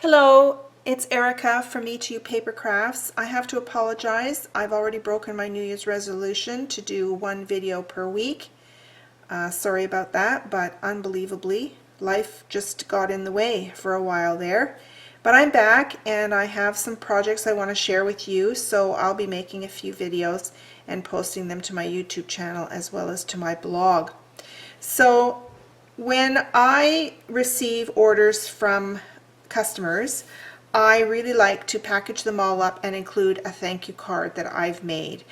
Hello, it's Erica from Me To You Paper Crafts. I have to apologize. I've already broken my New Year's resolution to do one video per week. Sorry about that, but unbelievably, life just got in the way for a while there. But I'm back and I have some projects I want to share with you, so I'll be making a few videos and posting them to my YouTube channel as well as to my blog. So when I receive orders from customers, I really like to package them all up and include a thank you card that I've made.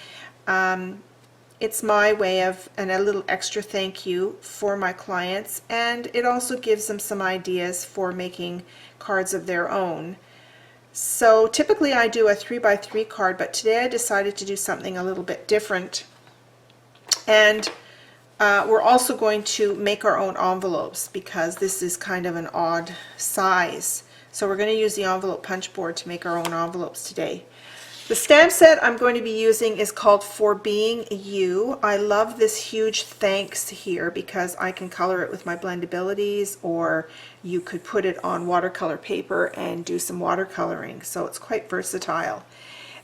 It's my way of a little extra thank you for my clients, and it also gives them some ideas for making cards of their own. So typically I do a 3x3 card, but today I decided to do something a little bit different. And we're also going to make our own envelopes because this is kind of an odd size. So we're going to use the envelope punch board to make our own envelopes today. The stamp set I'm going to be using is called For Being You. I love this huge thanks here because I can color it with my blendabilities, or you could put it on watercolor paper and do some watercoloring. So it's quite versatile.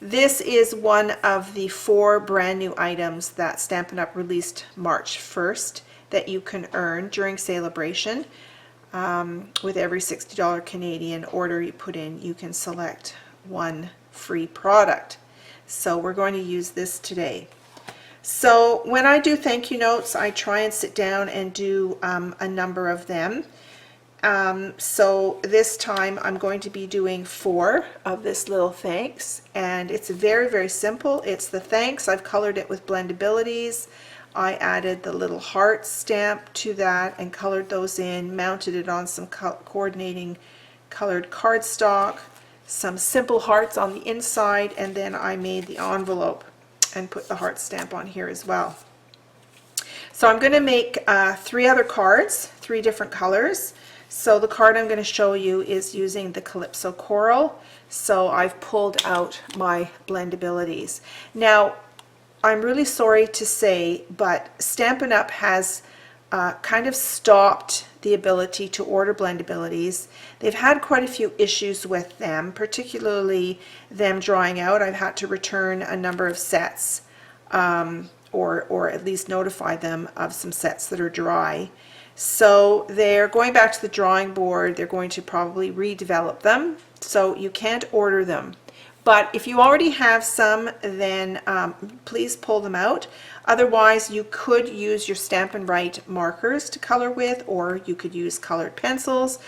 This is one of the 4 brand new items that Stampin' Up! Released March 1st that you can earn during Celebration. With every $60 Canadian order you put in, you can select one free product. So we're going to use this today. So when I do thank you notes, I try and sit down and do a number of them. So this time I'm going to be doing 4 of this little thanks, and it's very, very simple. It's the thanks. I've colored it with blendabilities. I added the little heart stamp to that and colored those in, mounted it on some coordinating colored cardstock, some simple hearts on the inside, and then I made the envelope and put the heart stamp on here as well. So I'm going to make 3 other cards, 3 different colors. So the card I'm going to show you is using the Calypso Coral. So I've pulled out my blendabilities. Now, I'm really sorry to say, but Stampin' Up! Has kind of stopped the ability to order blendabilities. They've had quite a few issues with them, particularly them drying out. I've had to return a number of sets, or at least notify them of some sets that are dry. So they're going back to the drawing board. They're going to probably redevelop them, so you can't order them. But if you already have some, then please pull them out. Otherwise, you could use your Stampin' Write markers to color with, or you could use colored pencils,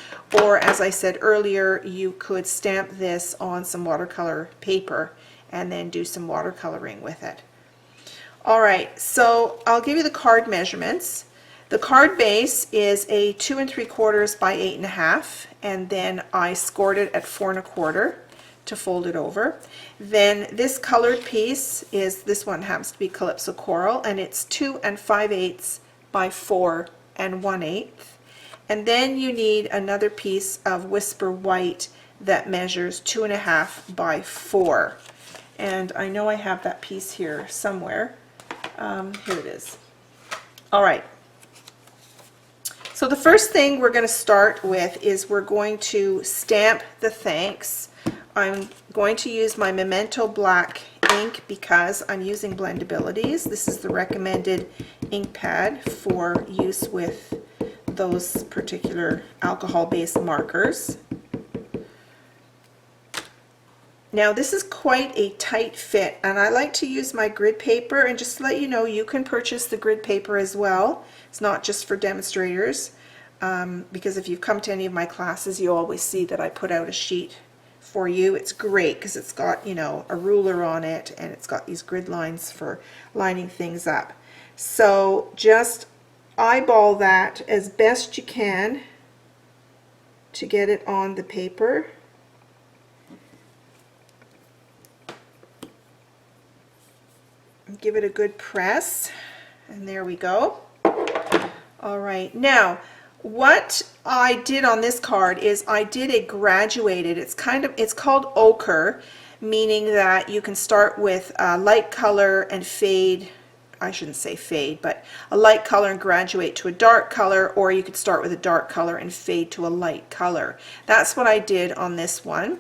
or as I said earlier, you could stamp this on some watercolor paper and then do some watercoloring with it. All right, so I'll give you the card measurements. The card base is a 2 3/4 by 8 1/2, and then I scored it at 4 1/4 to fold it over. Then this colored piece is, this one happens to be Calypso Coral, and it's 2 5/8 by 4 1/8. And then you need another piece of Whisper White that measures 2 1/2 by 4. And I know I have that piece here somewhere. Here it is. All right. So the first thing we're going to start with is we're going to stamp the thanks. I'm going to use my Memento Black ink because I'm using blendabilities. This is the recommended ink pad for use with those particular alcohol-based markers. Now this is quite a tight fit, and I like to use my grid paper, and just to let you know, you can purchase the grid paper as well. It's not just for demonstrators, because if you've come to any of my classes, you always see that I put out a sheet for you. It's great because it's got, you know, a ruler on it, and it's got these grid lines for lining things up. So just eyeball that as best you can to get it on the paper. Give it a good press, and there we go. All right, now what I did on this card is I did a graduated, it's called ochre, meaning that you can start with light color and fade I shouldn't say fade, but a light color and graduate to a dark color, or you could start with a dark color and fade to a light color. That's what I did on this one.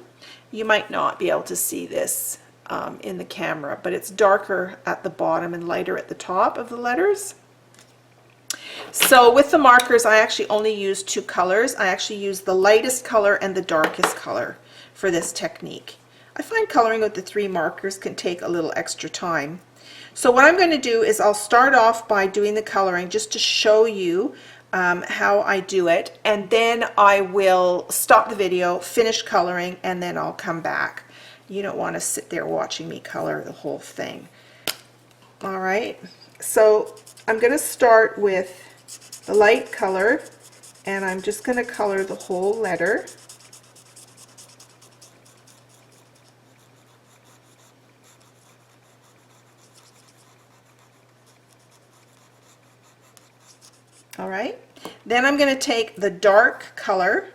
You might not be able to see this in the camera, but it's darker at the bottom and lighter at the top of the letters. So with the markers, I actually only use two colors. I actually use the lightest color and the darkest color for this technique. I find coloring with the three markers can take a little extra time. So what I'm going to do is I'll start off by doing the coloring just to show you how I do it, and then I will stop the video, finish coloring, and then I'll come back. You don't want to sit there watching me color the whole thing. All right, so I'm going to start with the light color, and I'm just going to color the whole letter. All right, then I'm going to take the dark color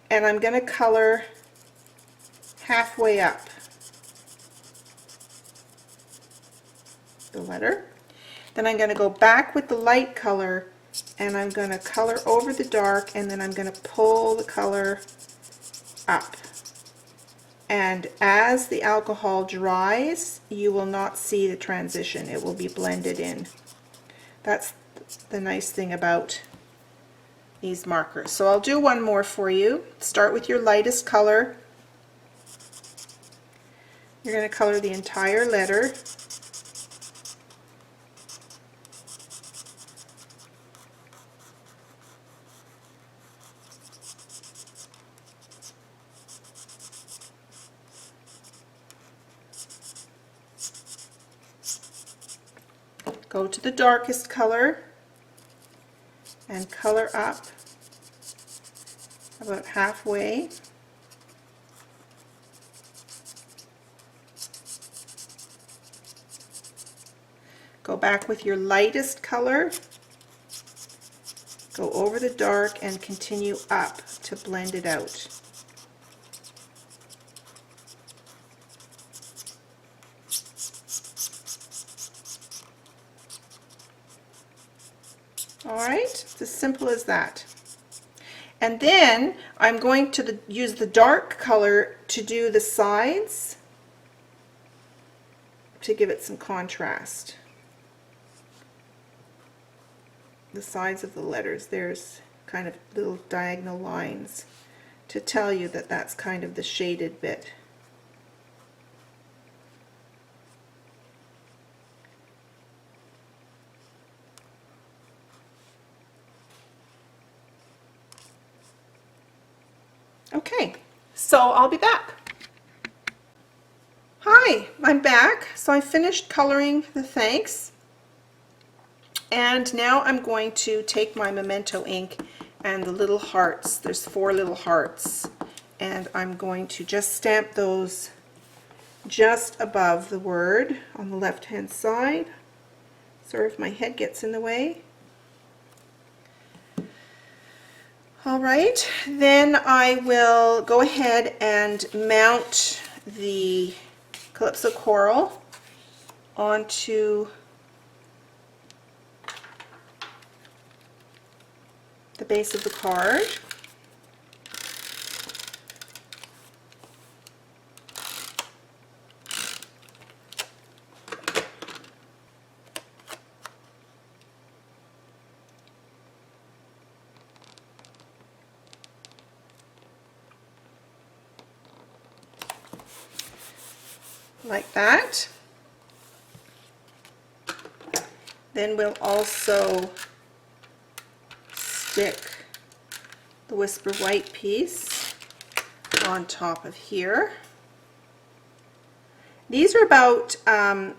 and I'm going to color halfway up the letter. Then I'm going to go back with the light color and I'm going to color over the dark, and then I'm going to pull the color up. And as the alcohol dries, you will not see the transition. It will be blended in. That's the nice thing about these markers. So I'll do one more for you. Start with your lightest color. You're going to color the entire letter. Go to the darkest color and color up about halfway. Go back with your lightest color, go over the dark and continue up to blend it out. All right, it's as simple as that. And then I'm going to use the dark color to do the sides to give it some contrast. The sides of the letters, there's kind of little diagonal lines to tell you that that's kind of the shaded bit. Okay, so I'll be back. Hi, I'm back. So I finished coloring the thanks, and now I'm going to take my Memento ink and the little hearts. There's 4 little hearts, and I'm going to just stamp those just above the word on the left hand side. Sorry if my head gets in the way. All right, then I will go ahead and mount the Calypso Coral onto the base of the card. Like that. Then we'll also stick the Whisper White piece on top of here. These are about, the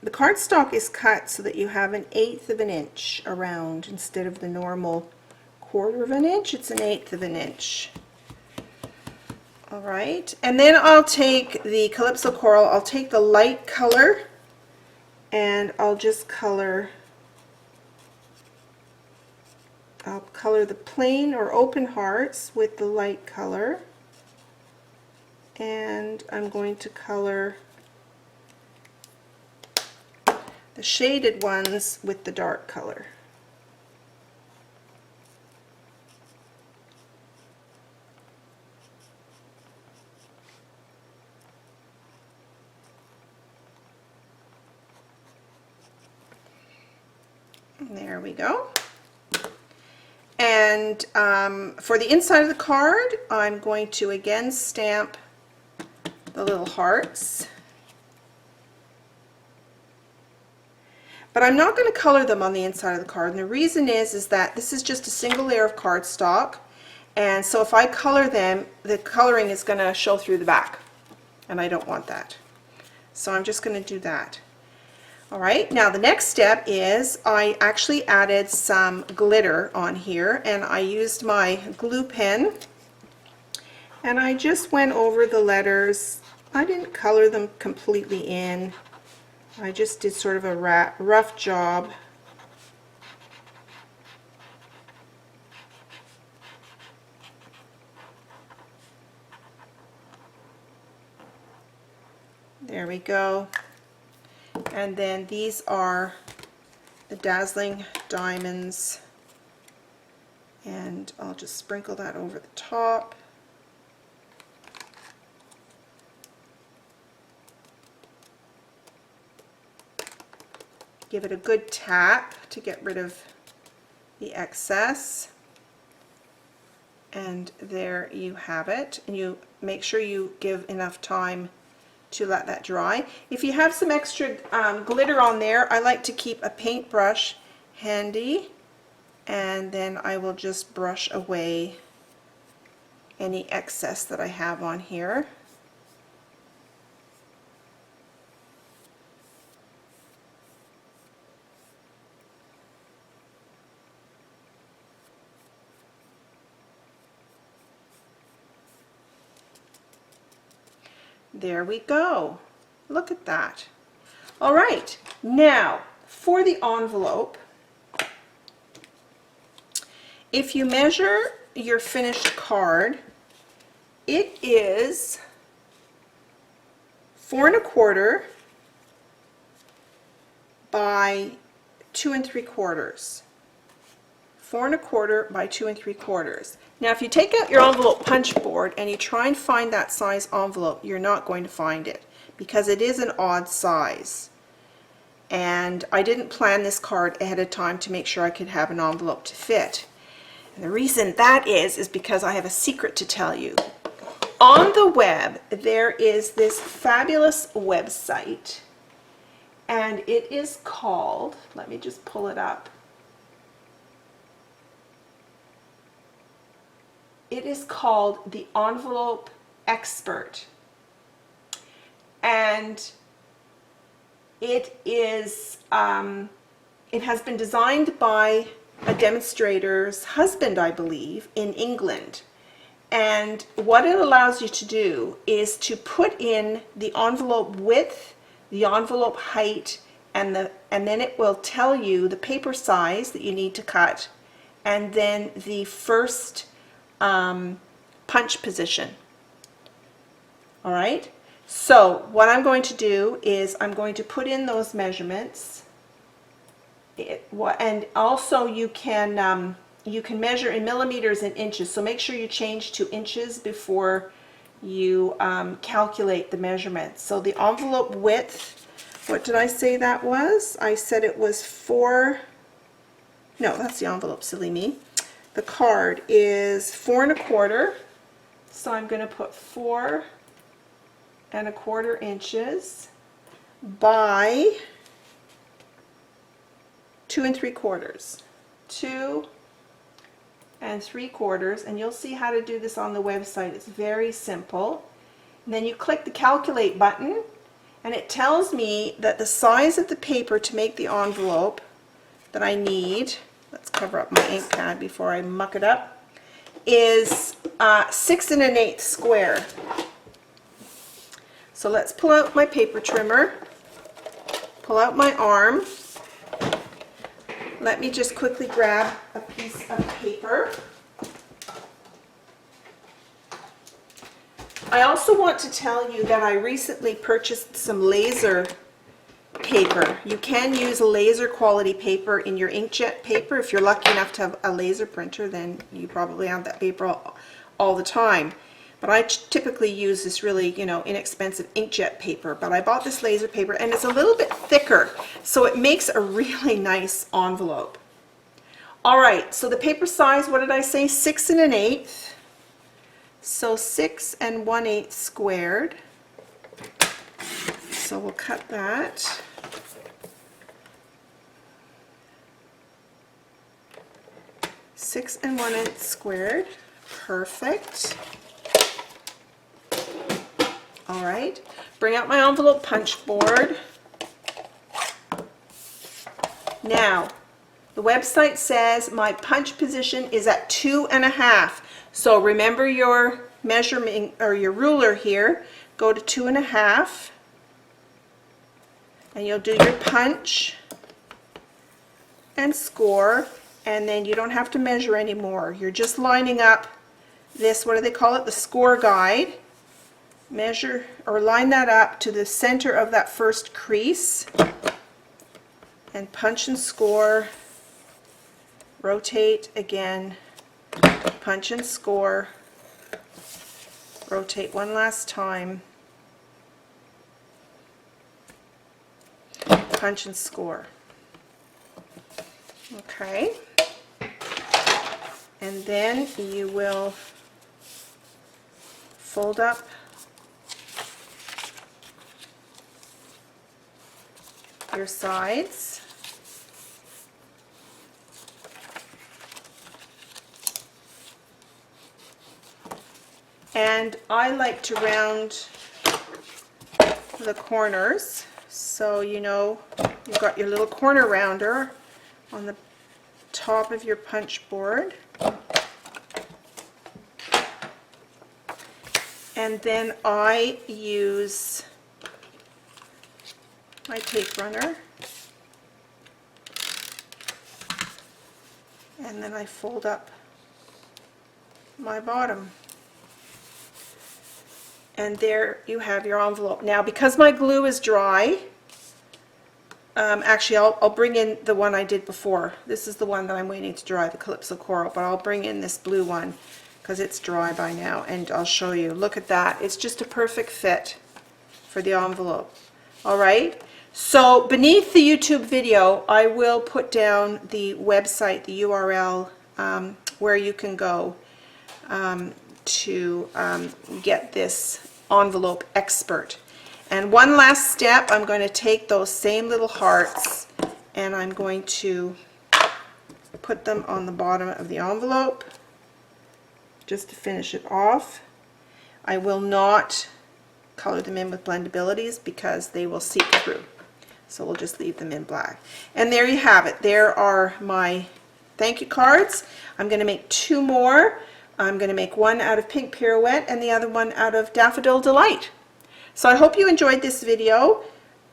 cardstock is cut so that you have 1/8 of an inch around instead of the normal 1/4 of an inch. It's 1/8 of an inch. All right, and then I'll take the Calypso Coral, I'll take the light color and I'll just color, I'll color the plain or open hearts with the light color, and I'm going to color the shaded ones with the dark color. There we go. And for the inside of the card, I'm going to again stamp the little hearts. But I'm not going to color them on the inside of the card, and the reason is that this is just a single layer of cardstock, and so if I color them, the coloring is going to show through the back, and I don't want that. So I'm just going to do that. Alright, now the next step is I actually added some glitter on here, and I used my glue pen and I just went over the letters. I didn't color them completely in. I just did sort of a rough job. There we go. And then these are the Dazzling Diamonds, and I'll just sprinkle that over the top. Give it a good tap to get rid of the excess. And there you have it. And you make sure you give enough time to let that dry. If you have some extra glitter on there, I like to keep a paintbrush handy, and then I will just brush away any excess that I have on here. There we go. Look at that. All right, now for the envelope, if you measure your finished card, it is 4 1/4 by 2 3/4. 4 1/4 by 2 3/4. Now if you take out your envelope punch board and you try and find that size envelope, you're not going to find it because it is an odd size. And I didn't plan this card ahead of time to make sure I could have an envelope to fit. And the reason that is because I have a secret to tell you. On the web, there is this fabulous website, and it is called, let me just pull it up. It is called the Envelope Expert, and it is it has been designed by a demonstrator's husband, I believe, in England. And what it allows you to do is to put in the envelope width, the envelope height, and then it will tell you the paper size that you need to cut, and then the first punch position. All right, so what I'm going to do is I'm going to put in those measurements. And also you can measure in millimeters and inches, so make sure you change to inches before you calculate the measurements. So the envelope width, what did I say that was? I said it was 4, no, that's the envelope, silly me. The card is 4 1/4, so I'm going to put 4 1/4 inches by 2 3/4. 2 3/4, and you'll see how to do this on the website. It's very simple. And then you click the calculate button, and it tells me that the size of the paper to make the envelope that I need, let's cover up my ink pad before I muck it up, is 6 1/8 square. So let's pull out my paper trimmer, pull out my arm. Let me just quickly grab a piece of paper. I also want to tell you that I recently purchased some laser paper. You can use laser quality paper in your inkjet paper. If you're lucky enough to have a laser printer, then you probably have that paper all the time. But I typically use this really, you know, inexpensive inkjet paper. But I bought this laser paper and it's a little bit thicker, so it makes a really nice envelope. All right, so the paper size, what did I say? 6 1/8. So 6 1/8 squared. So we'll cut that. Six and 1/8 squared. Perfect. All right, bring out my envelope punch board. Now, the website says my punch position is at 2 1/2. So remember your measurement or your ruler here. Go to 2 1/2, and you'll do your punch and score, and then you don't have to measure anymore. You're just lining up this, what do they call it? The score guide. Measure or line that up to the center of that first crease and punch and score. Rotate again, punch and score. Rotate one last time, punch and score. Okay, and then you will fold up your sides. And I like to round the corners, so you know you've got your little corner rounder on the top of your punch board. And then I use my tape runner, and then I fold up my bottom. And there you have your envelope. Now, because my glue is dry, actually I'll bring in the one I did before. This is the one that I'm waiting to dry, the Calypso Coral, but I'll bring in this blue one because it's dry by now, and I'll show you. Look at that. It's just a perfect fit for the envelope. All right. So beneath the YouTube video, I will put down the website, the URL, where you can go to get this envelope expert. And one last step, I'm going to take those same little hearts and I'm going to put them on the bottom of the envelope just to finish it off. I will not color them in with blendabilities because they will seep through. So we'll just leave them in black. And there you have it. There are my thank you cards. I'm going to make 2 more. I'm going to make one out of Pink Pirouette and the other one out of Daffodil Delight. So I hope you enjoyed this video,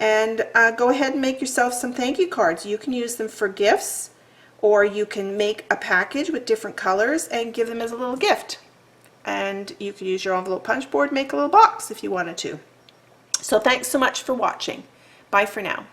and go ahead and make yourself some thank you cards. You can use them for gifts, or you can make a package with different colors and give them as a little gift. And you could use your envelope punch board, make a little box if you wanted to. So thanks so much for watching. Bye for now.